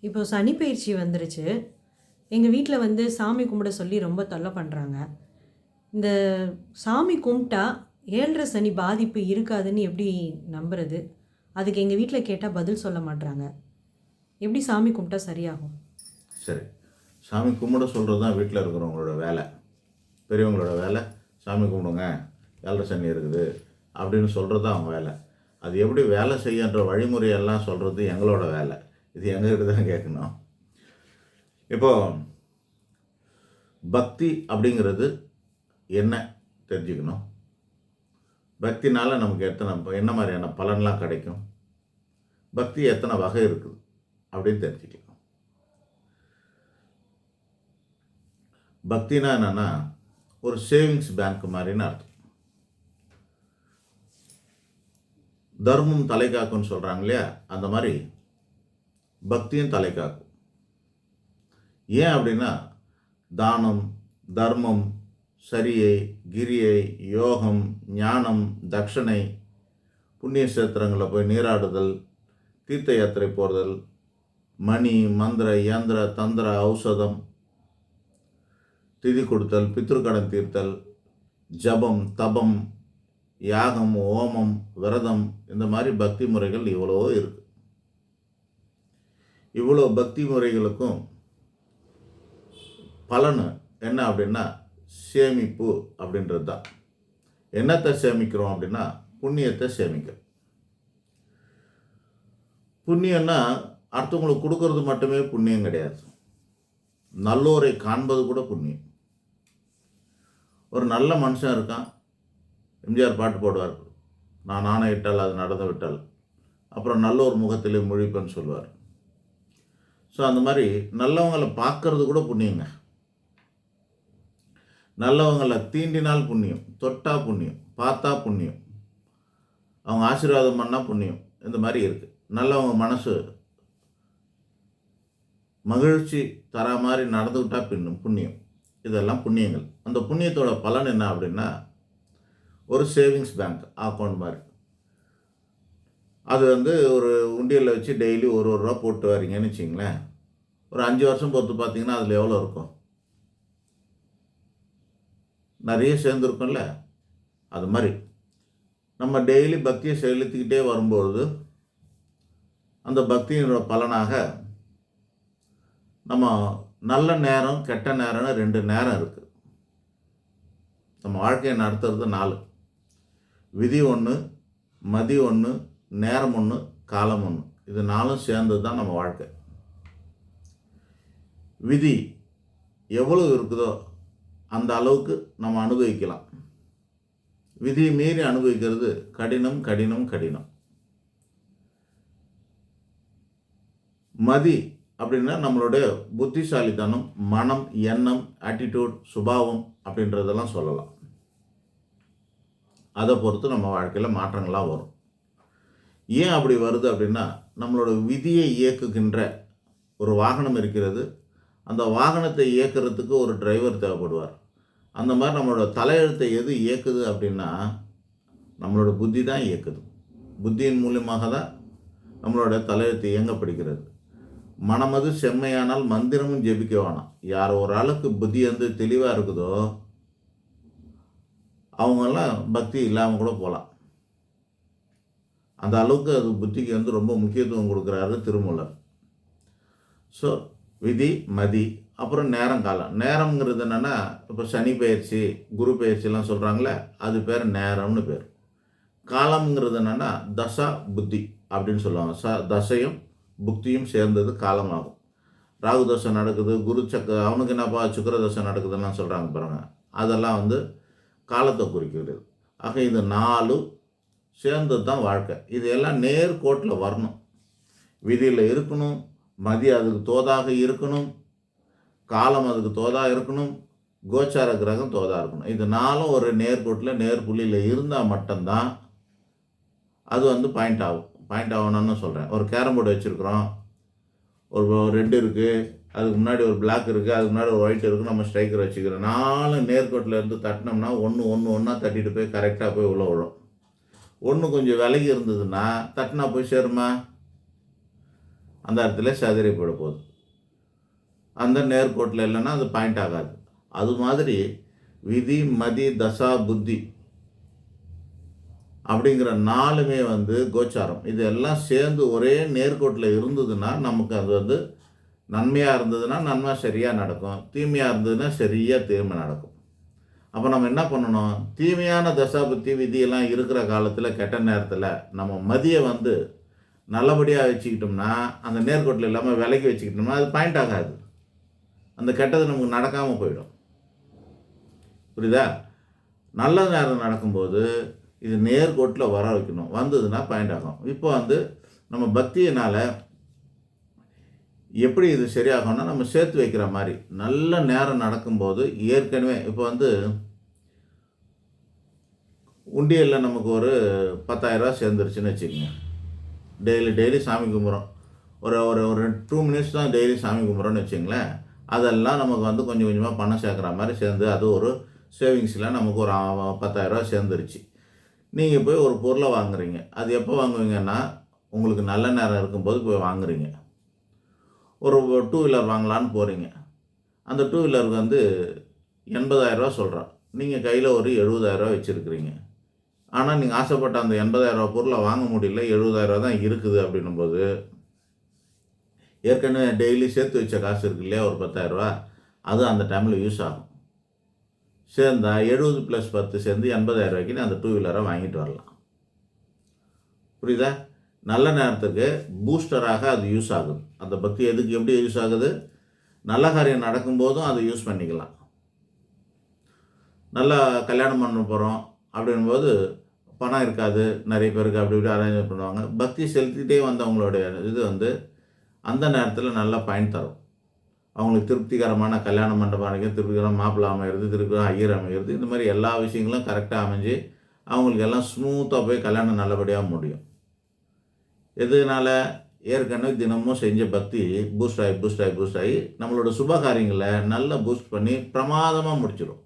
இப்போ சனி பயிற்சி வந்துருச்சு. எங்க வீட்ல வந்து சாமி கும்பிட சொல்லி ரொம்ப தொல்ல பண்றாங்க. இந்த சாமி கும்பிட்டா 7:30 சனி பாதிப்பு இருக்காதுன்னு எப்படி நம்புறது? அதுக்கு எங்க வீட்ல கேட்டா பதில் சொல்ல மாட்றாங்க. எப்படி சாமி கும்பிட்டா சரியாகும்? சரி. சாமி கும்பிட சொல்கிறது தான் வீட்டில் இருக்கிறவங்களோட வேலை. பெரியவங்களோட வேலை, சாமி கும்பிடுங்க, ஏழரை சனி இருக்குது அப்படின்னு சொல்கிறது தான் அவங்க வேலை. அது எப்படி வேலை செய்யன்ற வழிமுறையெல்லாம் சொல்கிறது எங்களோட வேலை. இது எங்ககிட்ட தான் கேட்கணும். இப்போது பக்தி அப்படிங்கிறது என்ன தெரிஞ்சுக்கணும். பக்தினால் நமக்கு என்ன மாதிரியான பலன்லாம் கிடைக்கும், பக்தி எத்தனை வகை இருக்குது அப்படின்னு தெரிஞ்சுக்கலாம். பக்தினா என்னென்னா ஒரு சேவிங்ஸ் பேங்க் மாதிரின்னு அர்த்தம். தர்மம் தலை காக்கும்னு சொல்கிறாங்க இல்லையா, அந்த மாதிரி பக்தியும் தலை காக்கும். ஏன் அப்படின்னா தானம், தர்மம், சரியை, கிரியை, யோகம், ஞானம், தட்சணை, புண்ணிய சேத்திரங்களில் போய் நீராடுதல், தீர்த்த யாத்திரை போடுதல், மணி, மந்திர, யந்திர, தந்திர, ஔஷதம், திதி கொடுத்தல், பித்ருக்கடன் தீர்த்தல், ஜபம், தபம், யாகம், ஓமம், விரதம், இந்த மாதிரி பக்தி முறைகள் இவ்வளோ இருக்குது. இவ்வளோ பக்தி முறைகளுக்கும் பலன் என்ன அப்படின்னா சேமிப்பு அப்படின்றது தான். என்னத்தை சேமிக்கிறோம் அப்படின்னா புண்ணியத்தை சேமிக்கிறோம். புண்ணியம்னா அடுத்தவங்களுக்கு கொடுக்கறது மட்டுமே புண்ணியம் கிடையாது. நல்லோரை காண்பது கூட புண்ணியம். ஒரு நல்ல மனுஷன் இருக்கான், எம்ஜிஆர் பாட்டு போடுவார், நான் ஆணையிட்டால் அது நடந்து விட்டால், அப்புறம் நல்லோர் முகத்திலே முழிப்பேன்னு சொல்லுவார். ஸோ அந்த மாதிரி நல்லவங்களை பார்க்கறது கூட புண்ணியங்க. நல்லவங்களை தீண்டினால் புண்ணியம், தொட்டா புண்ணியம், பார்த்தா புண்ணியம், அவங்க ஆசீர்வாதம் பண்ணால் புண்ணியம். இந்த மாதிரி இருக்குது. நல்லவங்க மனசு மகிழ்ச்சி தர மாதிரி நடந்துக்கிட்டால் புண்ணியம். இதெல்லாம் புண்ணியங்கள். அந்த புண்ணியத்தோட பலன் என்ன அப்படின்னா ஒரு சேவிங்ஸ் பேங்க் அக்கௌண்ட் மாதிரி. அது வந்து ஒரு உண்டியலில் வச்சு டெய்லி ஒரு ரூபா போட்டு வரீங்கன்னு வச்சிங்களேன். ஒரு 5 வருஷம் பொறுத்து பார்த்தீங்கன்னா அதில் எவ்வளோ இருக்கும், நிறைய சேர்ந்துருக்கும்ல. அது மாதிரி நம்ம டெய்லி பக்தியை செலுத்திக்கிட்டே வரும்பொழுது அந்த பக்தியினோட பலனாக நம்ம நல்ல நேரம் கெட்ட நேரம்னு 2 நேரம் இருக்குது. நம்ம வாழ்க்கையை நடத்துறது 4. விதி 1, மதி 1, நேரம் 1, காலம் 1. இது 4 சேர்ந்தது தான் நம்ம வாழ்க்கை. விதி எவ்வளோ இருக்குதோ அந்த அளவுக்கு நம்ம அனுபவிக்கலாம். விதியை மீறி அனுபவிக்கிறது கடினம் கடினம் கடினம். மதி அப்படின்னா நம்மளுடைய புத்திசாலித்தனம், மனம், எண்ணம், ஆட்டிடியூட், சுபாவம் அப்படின்றதெல்லாம் சொல்லலாம். அதை பொறுத்து நம்ம வாழ்க்கையில் மாற்றங்கள்லாம் வரும். ஏன் அப்படி வருது அப்படின்னா நம்மளோட விதியை இயக்குகின்ற ஒரு வாகனம் இருக்கிறது. அந்த வாகனத்தை இயக்கிறதுக்கு ஒரு டிரைவர் தேவைப்படுவார். அந்த மாதிரி நம்மளோட தலையெழுத்தை எது இயக்குது அப்படின்னா நம்மளோட புத்தி தான் இயக்குது. புத்தியின் மூலியமாக தான் நம்மளோட தலையெழுத்து இயங்கப்படுகிறது. மனமது செம்மையானால் மந்திரமும் ஜெபிக்க வேணாம். யார் ஒரு ஆளுக்கு புத்தி வந்து தெளிவாக இருக்குதோ அவங்கெல்லாம் பக்தி இல்லாமல் கூட போகலாம். அந்த அளவுக்கு அது புத்திக்கு வந்து ரொம்ப முக்கியத்துவம் கொடுக்குறாரு திருமூலர். ஸோ விதி, மதி, அப்புறம் நேரம், காலம். நேரம்ங்கிறது என்னென்னா இப்போ சனி பயிற்சி, குரு பயிற்சிலாம் சொல்கிறாங்களே, அது பேர் நேரம்னு பேர். காலம்ங்கிறது என்னென்னா தசா புத்தி அப்படின்னு சொல்லுவாங்க. தசையும் புக்தியும் சேர்ந்தது காலமாகும். ராகு தசை நடக்குது, குரு அவனுக்கு என்னப்பா சுக்கிர தசை நடக்குதுன்னு சொல்கிறாங்க பாருங்க, அதெல்லாம் வந்து காலத்தை குறிக்கிறது. ஆக இது 4 சேர்ந்தது தான் வாழ்க்கை. இது எல்லாம் நேர்கோட்டில் வரணும். விதியில் இருக்கணும், மதி அதுக்கு தோதாக இருக்கணும், காலம் அதுக்கு தோதாக இருக்கணும், கோச்சார கிரகம் தோதாக இருக்கணும். இது 4 ஒரு நேர்கோட்டில் நேர்புள்ளியில் இருந்தால் மட்டும்தான் அது வந்து பாயிண்ட் ஆகணும்னு சொல்கிறேன். ஒரு கேரம் போர்டு வச்சுருக்குறோம், ஒரு ரெட் இருக்குது, அதுக்கு முன்னாடி ஒரு பிளாக் இருக்குது, அதுக்கு முன்னாடி ஒரு ஒயிட் இருக்குது, நம்ம ஸ்ட்ரைக்கர் வச்சுக்கிறோம். 4 நேர்கோட்டில் இருந்து தட்டினோம்னா ஒன்றா தட்டிட்டு போய் கரெக்டாக போய் உள்ள விழும். ஒன்று கொஞ்சம் விலகி இருந்ததுன்னா தட்டினா போய் சேருமா? அந்த இடத்துல சிதறி போயிட போகுது. அந்த நேர்கோட்டில் இல்லைன்னா அது பாயிண்ட் ஆகாது. அது மாதிரி விதி, மதி, தசா, புத்தி அப்படிங்கிற 4மே வந்து கோச்சாரம். இது எல்லாம் சேர்ந்து ஒரே நேர்கோட்டில் இருந்ததுன்னா நமக்கு அது வந்து நன்மையாக இருந்ததுன்னா நன்மை சரியாக நடக்கும், தீமையாக இருந்ததுன்னா சரியாக தீமை நடக்கும். அப்போ நம்ம என்ன பண்ணணும், தீமையான தசா புத்தி விதியெல்லாம் இருக்கிற காலத்தில் கெட்ட நேரத்தில் நம்ம மதியை வந்து நல்லபடியாக வச்சுக்கிட்டோம்னா, அந்த நேர்கோட்டில் இல்லாமல் விலகி வச்சுக்கிட்டோம்னா அது பாயிண்ட் ஆகாது. அந்த கெட்டது நமக்கு நடக்காமல் போயிடும். புரியுதா? நல்ல நேரம் நடக்கும்போது இது நேர்கோட்டில் வர வைக்கணும், வந்ததுன்னா பாயிண்ட் ஆகும். இப்போ வந்து நம்ம பக்தியினால் எப்படி இது சரியாகும்னா, நம்ம சேர்த்து வைக்கிற மாதிரி நல்ல நேரம் நடக்கும்போது ஏற்கனவே இப்போ வந்து உண்டியலில் நமக்கு ஒரு 10,000 சேர்ந்துருச்சுன்னு வச்சுக்கோங்க. டெய்லி சாமி கும்பிட்றோம். ஒரு ஒரு ஒரு 2 மினிட்ஸ் தான் டெய்லி சாமி கும்பிட்றோன்னு வச்சுங்களேன். அதெல்லாம் நமக்கு வந்து கொஞ்சம் கொஞ்சமாக பணம் சேர்க்குற மாதிரி சேர்ந்து அது ஒரு சேவிங்ஸில் நமக்கு ஒரு 10,000 சேர்ந்துருச்சு. நீங்கள் போய் ஒரு பொருளை வாங்குறீங்க. அது எப்போ வாங்குவீங்கன்னா, உங்களுக்கு நல்ல நேரம் இருக்கும்போது போய் வாங்குறீங்க. ஒரு 2 வீலர் வாங்கலான்னு போகிறீங்க. அந்த 2 வீலருக்கு வந்து 80,000 சொல்கிறான். நீங்கள் கையில் ஒரு 70,000 வச்சுருக்கிறீங்க. ஆனால் நீங்கள் ஆசைப்பட்ட அந்த 80,000 பொருளை வாங்க முடியல, 70,000 தான் இருக்குது அப்படின்னும்போது, ஏற்கனவே டெய்லி சேர்த்து வச்ச காசு இருக்கு இல்லையா, ஒரு 10,000, அது அந்த டைமில் யூஸ் ஆகும். சேர்ந்தா 70 + 10 சேர்ந்து 80,000 அந்த 2 வீலரை வாங்கிட்டு வரலாம். புரியுதா? நல்ல நேரத்துக்கு பூஸ்டராக அது யூஸ் ஆகுது. அந்த பக்தி எதுக்கு எப்படி யூஸ் ஆகுது, நல்ல காரியம் நடக்கும்போதும் அதை யூஸ் பண்ணிக்கலாம். நல்லா கல்யாணம் பண்ண போகிறோம் அப்படின்போது பணம் இருக்காது, நிறைய பேருக்கு அப்படி இப்படி அரேஞ்ச் பண்ணுவாங்க. பக்தி செலுத்திகிட்டே வந்தவங்களுடைய இது வந்து அந்த நேரத்தில் நல்லா பயன் தரும். அவங்களுக்கு திருப்திகரமான கல்யாண மண்டபம் அமைக்க, திருப்திகரமான மாப்பிள்ளை அமைகிறது, திருப்திகரமான ஐயர் அமைகிறது, இந்த மாதிரி எல்லா விஷயங்களும் கரெக்டாக அமைஞ்சு அவங்களுக்கு எல்லாம் ஸ்மூத்தாக போய் கல்யாணம் நல்லபடியாக முடியும். எதனால், ஏற்கனவே தினமும் செஞ்ச பக்தி பூஸ்ட் ஆகி நம்மளோட சுப காரியங்களை நல்லா பூஸ்ட் பண்ணி பிரமாதமாக முடிச்சிடும்.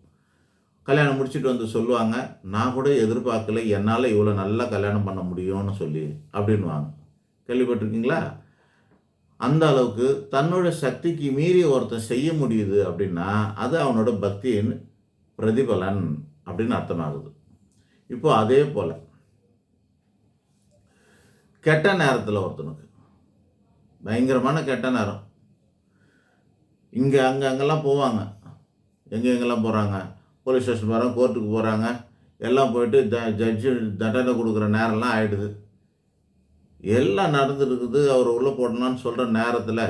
கல்யாணம் முடிச்சுட்டு வந்து சொல்லுவாங்க, நான் கூட எதிர்பார்க்கல என்னால் இவ்வளோ நல்லா கல்யாணம் பண்ண முடியும்னு சொல்லி அப்படின்வாங்க. கேள்விப்பட்டிருக்கீங்களா? அந்த அளவுக்கு தன்னோட சக்திக்கு மீறி ஒருத்தன் செய்ய முடியுது அப்படின்னா அது அவனோட பக்தியின் பிரதிபலன் அப்படின்னு அர்த்தமாகுது. இப்போ அதே போல் கெட்ட நேரத்தில் ஒருத்தனுக்கு பயங்கரமான கெட்ட நேரம், இங்கே அங்கெல்லாம் போவாங்க. எங்கெங்கெல்லாம் போகிறாங்க, போலீஸ் ஸ்டேஷன் போகிறாங்க, கோர்ட்டுக்கு போகிறாங்க, எல்லாம் போயிட்டு ஜட்ஜு தண்டனை கொடுக்குற நேரம்லாம் ஆகிடுது. எல்லாம் நடந்துருக்குது. அவர் உள்ளே போடணும்னு சொல்கிற நேரத்தில்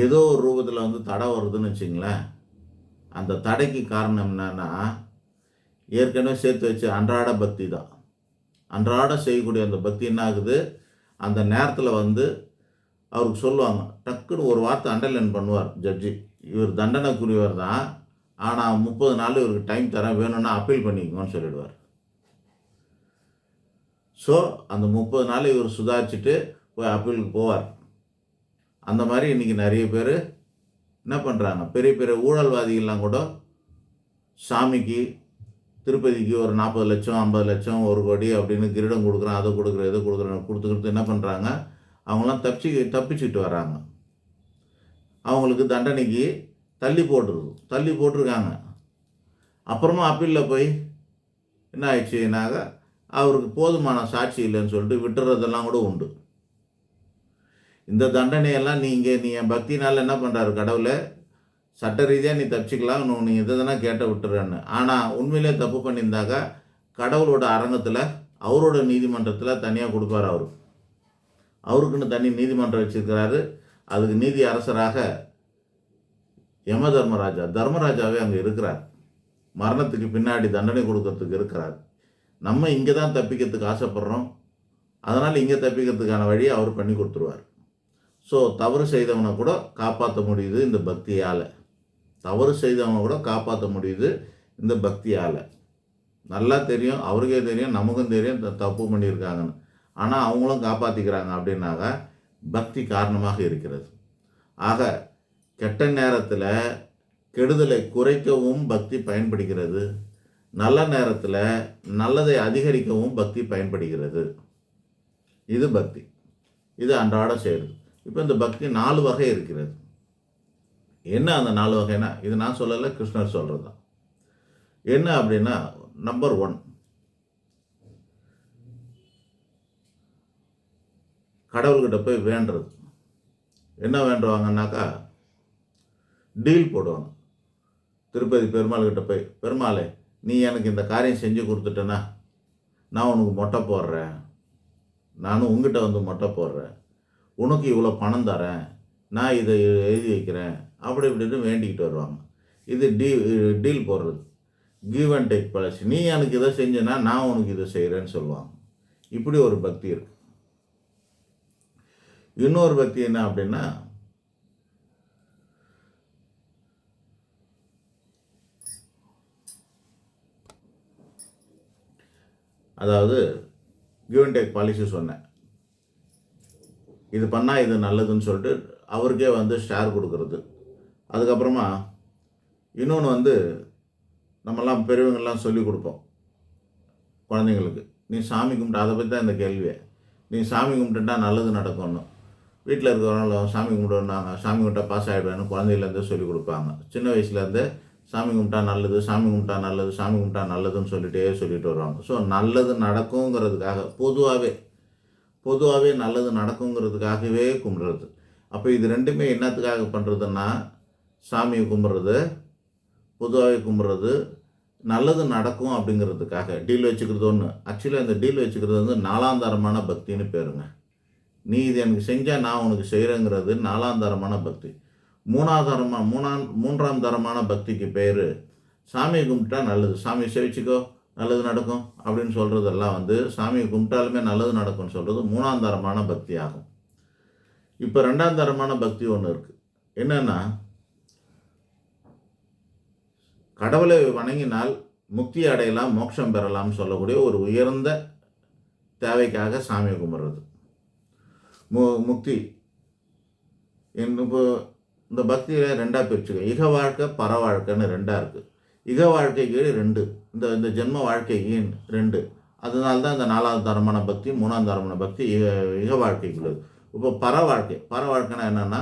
ஏதோ ஒரு ரூபத்தில் வந்து தடை வருதுன்னு வச்சுங்களேன். அந்த தடைக்கு காரணம் என்னன்னா, ஏற்கனவே சேர்த்து வச்சு அன்றாட பக்தி தான். அன்றாட செய்யக்கூடிய அந்த பக்தி என்ன ஆகுது, அந்த நேரத்தில் வந்து அவருக்கு சொல்லுவாங்க, டக்குன்னு ஒரு வார்த்தை அண்டர்லைன் பண்ணுவார் ஜட்ஜி, இவர் தண்டனைக்குரியவர் தான், ஆனால் 30 நாள் இவருக்கு டைம் தரேன், வேணும்னா அப்பீல் பண்ணிக்கோன்னு சொல்லிடுவார். ஸோ அந்த 30 நாள் இவர் சுதாரிச்சுட்டு போய் அப்பீலுக்கு போவார். அந்த மாதிரி இன்றைக்கி நிறைய பேர் என்ன பண்ணுறாங்க, பெரிய பெரிய ஊழல்வாதிகள்லாம் கூட சாமிக்கு திருப்பதிக்கு ஒரு 40 லட்சம் 50 லட்சம் 1 கோடி அப்படின்னு கிரீடம் கொடுக்குறேன், அதை கொடுக்குறேன், இதை கொடுக்குறேன் கொடுத்துக்கிட்டு என்ன பண்ணுறாங்க, அவங்களாம் தப்பிச்சுக்கிட்டு வராங்க. அவங்களுக்கு தண்டனைக்கு தள்ளி போட்டிருக்காங்க. அப்புறமா அப்பீலில் போய் என்ன ஆயிடுச்சுனாக்க அவருக்கு போதுமான சாட்சி இல்லைன்னு சொல்லிட்டு விட்டுறதெல்லாம் கூட உண்டு. இந்த தண்டனையெல்லாம் நீ என் பக்தினால் என்ன பண்ணுறாரு கடவுளை, சட்ட ரீதியாக நீ தப்பிச்சிக்கலாம், நீ இதை தானே கேட்ட விட்டுறன்னு. ஆனால் உண்மையிலே தப்பு பண்ணியிருந்தாக்கா கடவுளோட அரங்கத்தில் அவரோட நீதிமன்றத்தில் தனியாக கொடுப்பார். அவருக்குன்னு தனி நீதிமன்றம் வச்சுருக்கிறாரு. அதுக்கு நீதி அரசராக யம தர்மராஜாவே அங்கே இருக்கிறார். மரணத்துக்கு பின்னாடி தண்டனை கொடுக்கறதுக்கு இருக்கிறார். நம்ம இங்கே தான் தப்பிக்கிறதுக்கு ஆசைப்படுறோம், அதனால் இங்கே தப்பிக்கிறதுக்கான வழியை அவர் பண்ணி கொடுத்துருவார். ஸோ தவறு செய்தவனை கூட காப்பாற்ற முடியுது இந்த பக்தியால். இந்த பக்தியால் நல்லா தெரியும், அவருக்கே தெரியும், நமக்கும் தெரியும் தப்பு பண்ணியிருக்காங்கன்னு. ஆனால் அவங்களும் காப்பாற்றிக்கிறாங்க அப்படின்னாக்க பக்தி காரணமாக இருக்கிறது. ஆக கெட்ட நேரத்தில் கெடுதலை குறைக்கவும் பக்தி பயன்படுகிறது, நல்ல நேரத்தில் நல்லதை அதிகரிக்கவும் பக்தி பயன்படுகிறது. இது பக்தி. இது அன்றாட செய்கிறது. இப்போ இந்த பக்தி 4 வகை இருக்கிறது. என்ன அந்த 4 வகைனா, இது நான் சொல்லலை, கிருஷ்ணர் சொல்கிறது தான். என்ன அப்படின்னா, நம்பர் 1, கடவுள்கிட்ட போய் வேண்டுறது. என்ன வேண்டுவாங்கன்னாக்கா, டீல் போடுவாங்க. திருப்பதி பெருமாள் கிட்ட போய், பெருமாளே நீ எனக்கு இந்த காரியம் செஞ்சு கொடுத்துட்டேன்னா நான் உனக்கு மொட்டை போடுறேன், நானும் உங்ககிட்ட வந்து மொட்டை போடுறேன், உனக்கு இவ்வளோ பணம் தரேன், நான் இதை எழுதி வைக்கிறேன், அப்படி இப்படின்னு வேண்டிக்கிட்டு வருவாங்க. இது டீல் போடுறது, கிவ் அண்ட் டேக் பாலிசி. நீ எனக்கு இதை செஞ்சேன்னா நான் உனக்கு இதை செய்கிறேன்னு சொல்லுவாங்க. இப்படி ஒரு பக்தி இருக்குது. இன்னொரு பக்தி என்ன அப்படின்னா, அதாவது கிவ் அண்ட் டேக் பாலிசி சொன்னேன், இது பண்ணால் இது நல்லதுன்னு சொல்லிட்டு அவருக்கே வந்து ஷேர் கொடுக்கறது. அதுக்கப்புறமா இன்னொன்று வந்து, நம்மலாம் பெரியவங்கள்லாம் சொல்லி கொடுப்போம் குழந்தைங்களுக்கு, நீ சாமி கும்பிட்டு, அதை பற்றி தான் இந்த கேள்வியை, நீ சாமி கும்பிட்டுட்டா நல்லது நடக்கும்னு. வீட்டில் இருக்கிறவங்க சாமி கும்பிடுவாங்க, சாமி கும்பிட்டா பாஸ் ஆகிடுவேன்னு குழந்தையிலேருந்தே சொல்லி கொடுப்பாங்க. சின்ன வயசுலேருந்தே சாமி கும்பிட்டா நல்லது, சாமி கும்பிட்டா நல்லது, சாமி கும்பிட்டா நல்லதுன்னு சொல்லிட்டு வருவாங்க. ஸோ நல்லது நடக்குங்கிறதுக்காக பொதுவாகவே நல்லது நடக்குங்கிறதுக்காகவே கும்பிட்றது. அப்போ இது ரெண்டுமே என்னத்துக்காக பண்ணுறதுன்னா, சாமியை கும்பிட்றது, பொதுவாகவே கும்பிட்றது, நல்லது நடக்கும் அப்படிங்கிறதுக்காக டீல் வச்சுக்கிறது ஒன்று. ஆக்சுவலி அந்த டீல் வச்சுக்கிறது வந்து 4ஆம் தரமான பக்தின்னு பேருங்க. நீ இது எனக்கு செஞ்சால் நான் உனக்கு செய்கிறேங்கிறது 4ஆம் தரமான பக்தி. 3ஆம் தரமான பக்திக்கு பேர் சாமியை கும்பிட்டா நல்லது, சாமியை சேவிச்சிக்கோ நல்லது நடக்கும் அப்படின்னு சொல்கிறதெல்லாம் வந்து, சாமியை கும்பிட்டாலுமே நல்லது நடக்கும்னு சொல்கிறது 3ஆம் தரமான பக்தி ஆகும். இப்போ 2ஆம் தரமான பக்தி ஒன்று இருக்குது. என்னென்னா, கடவுளை வணங்கினால் முக்தி அடையலாம், மோட்சம் பெறலாம்னு சொல்லக்கூடிய ஒரு உயர்ந்த தேவைக்காக சாமியை கும்பிட்றது. முக்தி இப்போ இந்த பக்தியில் 2ஆக பிரிச்சுக்க, இக வாழ்க்கை பர வாழ்க்கைன்னு 2ஆக இருக்குது. இக வாழ்க்கைக்கு 2, இந்த ஜென்ம வாழ்க்கைக்கு 2. அதனால தான் இந்த 4ஆவது தரமான பக்தி, 3ஆம் தரமான பக்தி இக வாழ்க்கைக்குள்ளது. இப்போ பர வாழ்க்கைனா என்னென்னா,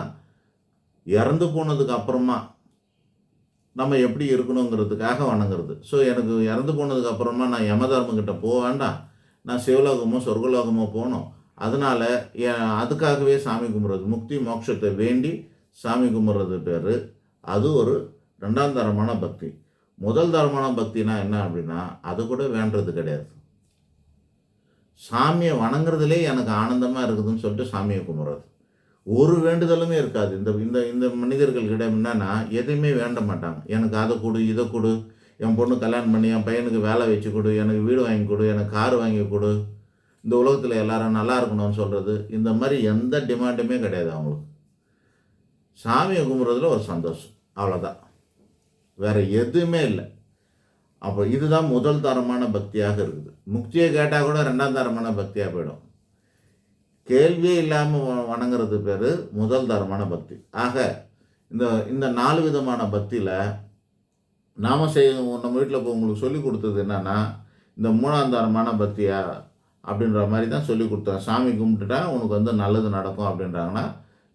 இறந்து போனதுக்கு அப்புறமா நம்ம எப்படி இருக்கணுங்கிறதுக்காக வணங்குறது. ஸோ எனக்கு இறந்து போனதுக்கு அப்புறமா நான் யமதர்மங்கிட்ட போக வேண்டாம், நான் சிவலோகமோ சொர்க்கலோகமோ போகணும், அதனால் அதுக்காகவே சாமி கும்பிட்றது, முக்தி மோட்சத்தை வேண்டி சாமி கும்பிட்றது பேர். அது ஒரு 2ஆம் தரமான பக்தி. முதல் தரமான பக்தினா என்ன அப்படின்னா, அது கூட வேண்டுறது கிடையாது, சாமியை வணங்குறதுலே எனக்கு ஆனந்தமாக இருக்குதுன்னு சொல்லிட்டு சாமியை கும்பிட்றது. ஒரு வேண்டுதலுமே இருக்காது. இந்த இந்த மனிதர்கள்கிட்ட என்னன்னா, எதையுமே வேண்ட மாட்டாங்க. எனக்கு அதை கொடு, இதை கொடு, என் பொண்ணு கல்யாணம் பண்ணி என் பையனுக்கு வேலை வச்சு கொடு, எனக்கு வீடு வாங்கி கொடு, எனக்கு கார் வாங்கி கொடு, இந்த உலகத்தில் எல்லாரும் நல்லா இருக்கணும்னு சொல்கிறது, இந்த மாதிரி எந்த டிமாண்டுமே கிடையாது அவங்களுக்கு. சாமியை கும்பிட்றதுல ஒரு சந்தோஷம், அவ்வளோதான், வேறு எதுவுமே இல்லை. அப்போ இதுதான் முதல் தரமான பக்தியாக இருக்குது. முக்தியை கேட்டால் கூட 2ஆம் தரமான பக்தியாக போயிடும். கேள்வியே இல்லாமல் வணங்குறது பேர் முதல் தரமான பக்தி. ஆக இந்த 4 விதமான பக்தியில் நாம் நம்ம வீட்டில் இப்போ உங்களுக்கு சொல்லி கொடுத்தது என்னென்னா, இந்த 3ஆம் தரமான பக்தியா அப்படின்ற மாதிரி தான் சொல்லி கொடுத்தேன். சாமி கும்பிட்டுட்டா உனக்கு வந்து நல்லது நடக்கும் அப்படின்றாங்கன்னா,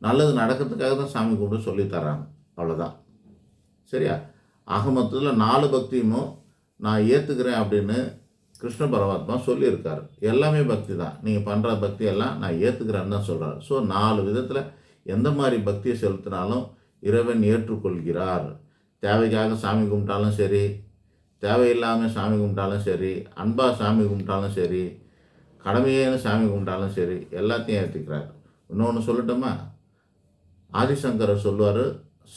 நல்லது நடக்கிறதுக்காக தான் சாமி கும்பிட்டு சொல்லித்தராங்க, அவ்வளோதான். சரியா? ஆக மொத்தத்தில் 4 பக்தியும் நான் ஏற்றுக்கிறேன் அப்படின்னு கிருஷ்ண பரமாத்மா சொல்லியிருக்காரு. எல்லாமே பக்தி தான், நீங்கள் பண்ணுற பக்தி எல்லாம் நான் ஏற்றுக்கிறேன்னு தான் சொல்கிறார். ஸோ 4 விதத்தில் எந்த மாதிரி பக்தியை செலுத்தினாலும் இறைவன் ஏற்றுக்கொள்கிறார். தேவைக்காக சாமி கும்பிட்டாலும் சரி, தேவையில்லாமல் சாமி கும்பிட்டாலும் சரி, அன்பாக சாமி கும்பிட்டாலும் சரி, கடமையேன்னு சாமி கும்பிட்டாலும் சரி, எல்லாத்தையும் ஏற்றுக்கிறார். இன்னொன்று சொல்லட்டுமா? ஆதிசங்கரர் சொல்லுவார்,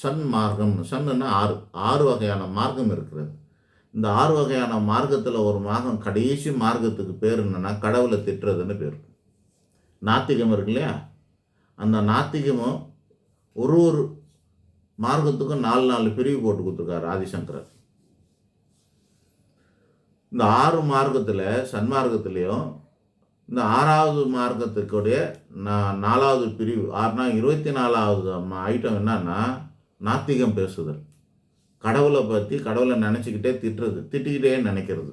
சன்மார்க்கம். சன்னுன்னா 6 வகையான மார்க்கம் இருக்கிறது. இந்த 6 வகையான மார்க்கத்தில் ஒரு மார்க்கம், கடைசி மார்க்கத்துக்கு பேர் என்னென்னா கடவுளை திட்டுறதுன்னு பேர். நாத்திகம் இருக்கு இல்லையா, அந்த நாத்திகமும் ஒரு மார்க்கத்துக்கும் 4 பிரிவு போட்டு கொடுத்துருக்காரு ஆதிசங்கரர். இந்த 6 மார்க்கத்தில் சன்மார்க்கத்துலேயும் இந்த 6வது மார்க்கத்துக்குடைய 4வது பிரிவு, 6னா 24வது ஐட்டம் என்னன்னா நாத்திகம் பேசுதல். கடவுளை பற்றி, கடவுளை நினச்சிக்கிட்டே திட்டிக்கிட்டே நினைக்கிறது,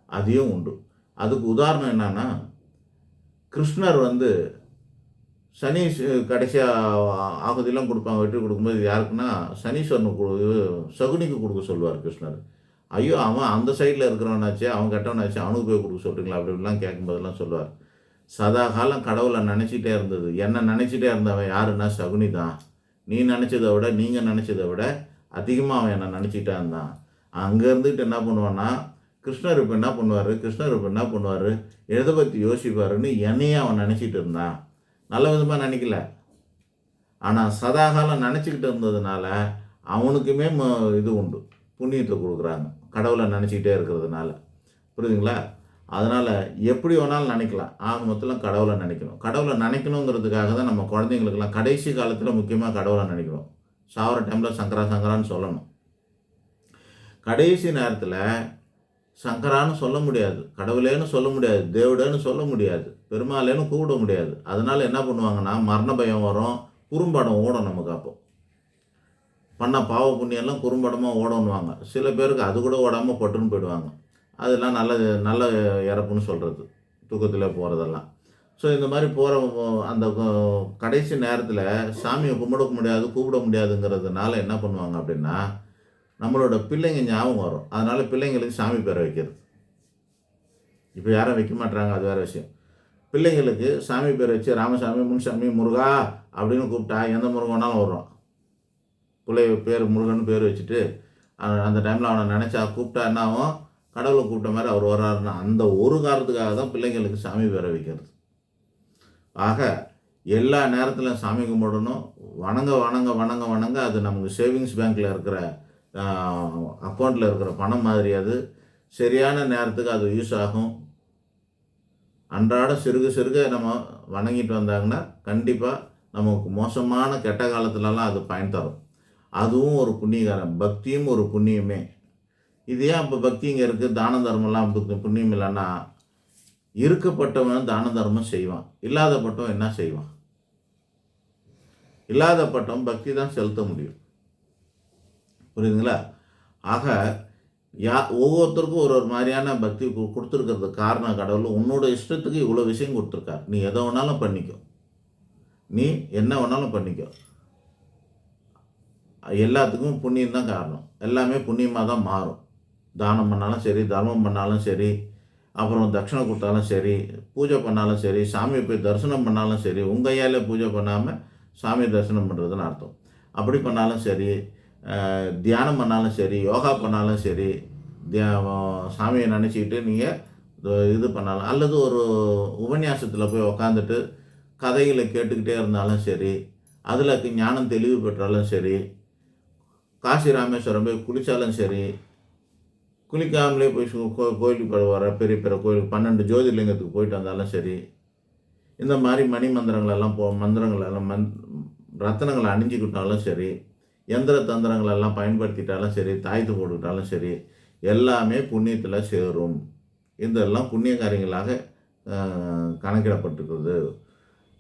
அதையும் உண்டு. அதுக்கு உதாரணம் என்னன்னா, கிருஷ்ணர் வந்து சனி கடைசியாக ஆகுதியெல்லாம் கொடுப்பாங்க. வெற்றி கொடுக்கும்போது இது யாருக்குன்னா சனீஸ்வரனுக்கு சகுனிக்கு கொடுக்க சொல்லுவார் கிருஷ்ணர். ஐயோ அவன் அந்த சைடில் இருக்கிறவனாச்சே, அவன் கெட்டவனாச்சே, அவனுக்கு போய் கொடுக்க சொல்கிறீங்களா அப்படின்லாம் கேட்கும்போதெல்லாம் சொல்லுவார். சதா காலம் கடவுளை நினச்சிட்டே இருந்தது. என்ன நினச்சிட்டே இருந்தவன் யாருன்னா சகுனி தான். நீ நினச்சதை விட, நீங்கள் நினச்சதை விட அதிகமாக அவன் என்னை நினச்சிட்டே இருந்தான். அங்கே இருந்துட்டு என்ன பண்ணுவான்னா, கிருஷ்ணர் இப்போ என்ன பண்ணுவார், எதை பற்றி யோசிப்பாருன்னு என்னையே அவன் நினச்சிட்டு இருந்தான். நல்ல விதமாக நினைக்கல. ஆனால் சதாகாலம் நினச்சிக்கிட்டு இருந்ததுனால அவனுக்குமே இது உண்டு, புண்ணியத்தை கொடுக்குறாங்க கடவுளை நினச்சிக்கிட்டே இருக்கிறதுனால. புரியுதுங்களா? அதனால் எப்படி வேணாலும் நினைக்கலாம். ஆக மொத்தம் கடவுளை நினைக்கணும். கடவுளை நினைக்கணுங்கிறதுக்காக தான் நம்ம குழந்தைங்களுக்கெல்லாம் கடைசி காலத்தில் முக்கியமாக கடவுளை நினைக்கணும். சாவர டைமில் சங்கரான்னு சொல்லணும். கடைசி நேரத்தில் சங்கரான்னு சொல்ல முடியாது, கடவுளேன்னு சொல்ல முடியாது, தேவடேன்னு சொல்ல முடியாது, பெருமாளேன்னு கூப்பிட முடியாது. அதனால் என்ன பண்ணுவாங்கன்னா, மரண பயம் வரும், குறும்படம் ஓடும் நமக்கு. அப்போ பண்ண பாவ புண்ணியெல்லாம் குறும்படமாக ஓடணுவாங்க. சில பேருக்கு அது கூட ஓடாமல் பட்டுன்னு போயிடுவாங்க. அதெல்லாம் நல்ல இறப்புன்னு சொல்கிறது, தூக்கத்தில் போகிறதெல்லாம். ஸோ இந்த மாதிரி போகிற அந்த கடைசி நேரத்தில் சாமியை கும்பிட முடியாது, கூப்பிட முடியாதுங்கிறதுனால என்ன பண்ணுவாங்க அப்படின்னா, நம்மளோட பிள்ளைங்க ஞாபகம் வரும். அதனால் பிள்ளைங்களுக்கு சாமி பேரை வைக்கிறது. இப்போ யாரும் வைக்க மாட்டாங்க, அது வேறு விஷயம். பிள்ளைங்களுக்கு சாமி பேரை வச்சு ராமசாமி, முன்சாமி, முருகா அப்படின்னு கூப்பிட்டா எந்த முருகன் வேணாலும் வரும். பிள்ளை பேர் முருகன் பேர் வச்சுட்டு அந்த டைமில் அவனை நினச்சா கூப்பிட்டா என்ன ஆகும், கடவுளை கூப்பிட்ட மாதிரி அவர் வர்றாருன்னா அந்த ஒரு காரணத்துக்காக தான் பிள்ளைங்களுக்கு சாமி பேரை வைக்கிறது. ஆக எல்லா நேரத்திலும் சாமி கும்பிடணும். வணங்க அது நமக்கு சேவிங்ஸ் பேங்க்கில் இருக்கிற அக்கௌண்ட்டில் இருக்கிற பணம் மாதிரி. அது சரியான நேரத்துக்கு அது யூஸ் ஆகும். அன்றாட சிறுக நம்ம வணங்கிட்டு வந்தாங்கன்னா கண்டிப்பாக நமக்கு மோசமான கெட்ட காலத்துலலாம் அது பயன் தரும். அதுவும் ஒரு புண்ணியகாரம். பக்தியும் ஒரு புண்ணியமே. இது ஏன் இப்போ பக்தி இங்கே இருக்குது, தான தர்மம்லாம் புண்ணியம் இல்லைன்னா, இருக்கப்பட்டவன் தான தர்மம் செய்வான், இல்லாதப்பட்டவன் என்ன செய்வான்? இல்லாதப்பட்டவன் பக்தி தான் செலுத்த முடியும். புரியுதுங்களா? ஆக ஒவ்வொருத்தருக்கும் ஒரு மாதிரியான பக்தி கொடுத்துருக்கிறது காரணம் கடவுள் உன்னோட இஷ்டத்துக்கு இவ்வளோ விஷயம் கொடுத்துருக்கார். நீ எதை வேணாலும் பண்ணிக்கோ, நீ என்ன வேணாலும் பண்ணிக்கோ. எல்லாத்துக்கும் புண்ணியம் தான் காரணம். எல்லாமே புண்ணியமாக தான் மாறும். தானம் பண்ணாலும் சரி, தர்மம் பண்ணாலும் சரி, அப்புறம் தட்சணை கொடுத்தாலும் சரி, பூஜை பண்ணாலும் சரி, சாமியை போய் தரிசனம் பண்ணாலும் சரி. உங்கள் கையால் பூஜை பண்ணாமல் சாமியை தரிசனம் பண்ணுறதுன்னு அர்த்தம். அப்படி பண்ணாலும் சரி, தியானம் பண்ணாலும் சரி, யோகா பண்ணாலும் சரி, சாமியை நினச்சிக்கிட்டு நீங்கள் இது பண்ணாலும், அல்லது ஒரு உபன்யாசத்தில் போய் உக்காந்துட்டு கதைகளை கேட்டுக்கிட்டே இருந்தாலும் சரி, அதில் ஞானம் தெளிவு பெற்றாலும் சரி, காசி ராமேஸ்வரம் போய் குளித்தாலும் சரி, குளிக்காமலே போய் கோயிலுக்கு வர பெரிய கோயிலுக்கு 12 ஜோதிர்லிங்கத்துக்கு போயிட்டு வந்தாலும் சரி, இந்த மாதிரி மணி மந்திரங்களெல்லாம் மந்திரங்களெல்லாம் ரத்தனங்களை அணிஞ்சிக்கிட்டாலும் சரி, எந்திர தந்திரங்களெல்லாம் பயன்படுத்திட்டாலும் சரி, தாய்த்து போட்டுக்கிட்டாலும் சரி, எல்லாமே புண்ணியத்தில் சேரும். இதெல்லாம் புண்ணிய காரியங்களாக கணக்கிடப்பட்டிருக்கிறது.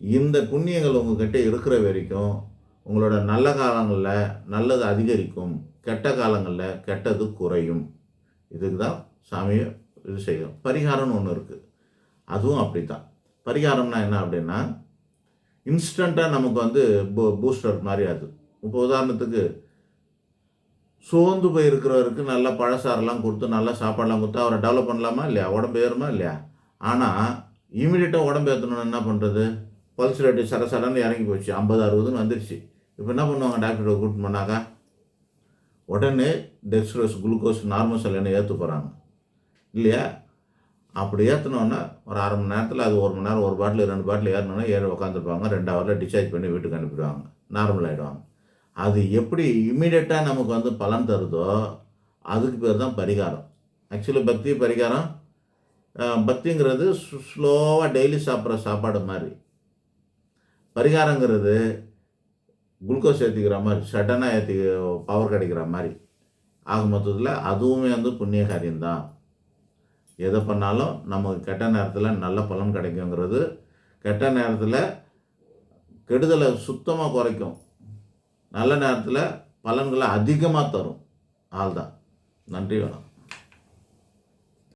இந்த புண்ணியங்கள் உங்கள்கிட்ட இருக்கிற வரைக்கும் உங்களோட நல்ல காலங்களில் நல்லது அதிகரிக்கும், கெட்ட காலங்களில் கெட்டது குறையும். இதுக்கு தான் சாமியை இது செய்யும். பரிகாரம்னு ஒன்று இருக்குது, அதுவும் அப்படி தான். பரிகாரம்னா என்ன அப்படின்னா, இன்ஸ்டண்ட்டாக நமக்கு பூஸ்டர் மாதிரி. அது இப்போ உதாரணத்துக்கு சோர்ந்து போயிருக்கிறவருக்கு நல்ல பழசாரெல்லாம் கொடுத்து நல்ல சாப்பாடெலாம் கொடுத்து அவரை டெவலப் பண்ணலாமா இல்லையா? உடம்பு ஏறுமா இல்லையா? ஆனால் இமீடியட்டாக உடம்பு ஏற்றணும்னு என்ன பண்ணுறது? பல்ஸ் ரேட்டு சடன்னு இறங்கி போச்சு, 50-60ன்னு வந்துடுச்சு. இப்போ என்ன பண்ணுவாங்க? டாக்டரை கூப்பிட்டு பண்ணாக்கா உடனே டெக்ஸ்ட்ரோஸ், குளுக்கோஸ், நார்மல் செல்லுன்னு ஏற்ற போகிறாங்க இல்லையா? அப்படி ஏற்றினோன்னா ஒரு அரை மணி நேரத்தில் அது 1 மணி நேரம், 1 பாட்டில் 2 பாட்டில் ஏறினோன்னா ஏறி உட்காந்துருப்பாங்க. 2 ஹவரில் டிஸ்சார்ஜ் பண்ணி வீட்டுக்கு அனுப்பிடுவாங்க, நார்மல் ஆகிடுவாங்க. அது எப்படி இம்மிடியட்டாக நமக்கு பலன் தருதோ அதுக்கு பேர் தான் பரிகாரம். ஆக்சுவலி பக்தி பரிகாரம். பக்திங்கிறது ஸ்லோவாக டெய்லி சாப்பிட்ற சாப்பாடு மாதிரி. பரிகாரங்கிறது குளுக்கோஸ் ஏற்றிக்கிற மாதிரி, சடனாக ஏற்றி பவர் கிடைக்கிற மாதிரி. ஆக மொத்தத்தில் அதுவுமே புண்ணிய காரியம்தான். எதை பண்ணாலும் நமக்கு கெட்ட நேரத்தில் நல்ல பலன் கிடைக்குங்கிறது, கெட்ட நேரத்தில் கெடுதலை சுத்தமாக குறைக்கும், நல்ல நேரத்தில் பலன்களை அதிகமாக தரும். ஆள் தான். நன்றி, வணக்கம்.